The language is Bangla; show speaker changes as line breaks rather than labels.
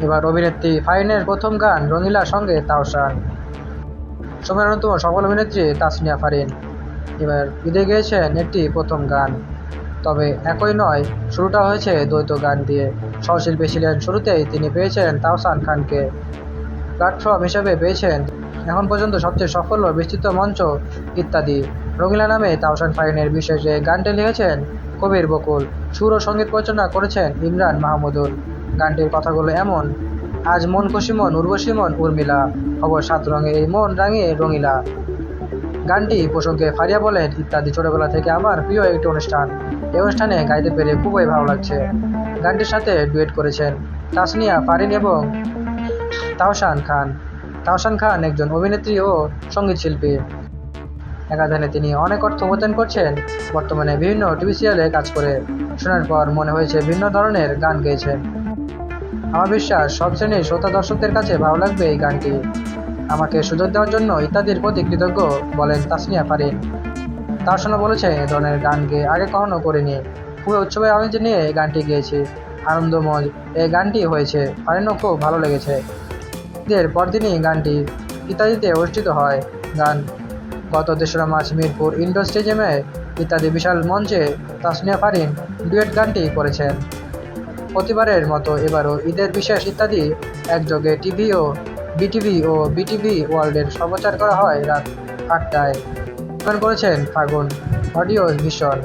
এবার অভিনেত্রী ফারিনের প্রথম গান রঙিলার সঙ্গে তাওসান। সময়ের অন্যতম সফল অভিনেত্রী তাসনিয়া ফারিন এবার ঈদে গেয়েছেন একটি প্রথম গান। তবে একই নয়, শুরুটা হয়েছে দ্বৈত গান দিয়ে। সহশিল্পী ছিলেন শুরুতেই, তিনি পেয়েছেন তাওসান খানকে। প্ল্যাটফর্ম হিসেবে পেয়েছেন এখন পর্যন্ত সবচেয়ে সফল ও বিস্তৃত মঞ্চ ইত্যাদি। রঙিলা নামে তাওসান ফারিনের বিশেষ এই গানটি লিখেছেন কবির বকুল, সুর ও সঙ্গীত পরিচালনা করেছেন ইমরান মাহমুদুল। গানটির কথাগুলো এমন: আজ মন খুশি মন উর্বশী মন উর্মিলা, হব সাত রঙে এই মন রাঙিয়ে রঙিলা। গানটি প্রসঙ্গে ফারিয়া বলেন, ইত্যাদি ছোটবেলা থেকে আমার প্রিয় একটি অনুষ্ঠান। এই অনুষ্ঠানে গাইতে পেরে খুবই ভালো লাগছে। গানটির সাথে ডুয়েট করেছেন তাসনিয়া ফারিন এবং তাওসান খান। তাওসান খান একজন অভিনেত্রী ও সঙ্গীত শিল্পী। একাধারে তিনি অনেক অর্থ উপার্জন করছেন। বর্তমানে বিভিন্ন টিভি সিরিয়ালে কাজ করে। শোনার পর মনে হয়েছে ভিন্ন ধরনের গান গেয়েছেন। আমার বিশ্বাস সব শ্রেণীর শ্রোতা দর্শকদের কাছে ভালো লাগবে এই গানটি। আমাকে সুযোগ দেওয়ার জন্য ইত্যাদির প্রতি কৃতজ্ঞ, বলেন তাসনিয়া ফারিন। তাওসানও বলেছেন, এ ধরনের গান গেয়ে আগে কখনো করিনি। খুবই উৎসবের আমেজ নিয়ে এই গানটি গেয়েছি। আনন্দময় এই গানটি হয়েছে, ফারিনও খুব ভালো লেগেছে। ঈদের পরদিনই গানটি ইত্যাদিতে অনুষ্ঠিত হয়। গান গত ৩রা মার্চ মিরপুর ইনডোর স্টেডিয়ামে ইত্যাদি বিশাল মঞ্চে তাসনিয়া ফারিন ডুয়েট গানটি করেছেন। প্রতিবারের মতো এবারও ঈদের বিশেষ ইত্যাদি একযোগে টিভি ও বিটিভি ওয়ার্ল্ডের সম্প্রচার করা হয় রাত ৮টায়। করেছেন ফাগুন অডিও ভিশন।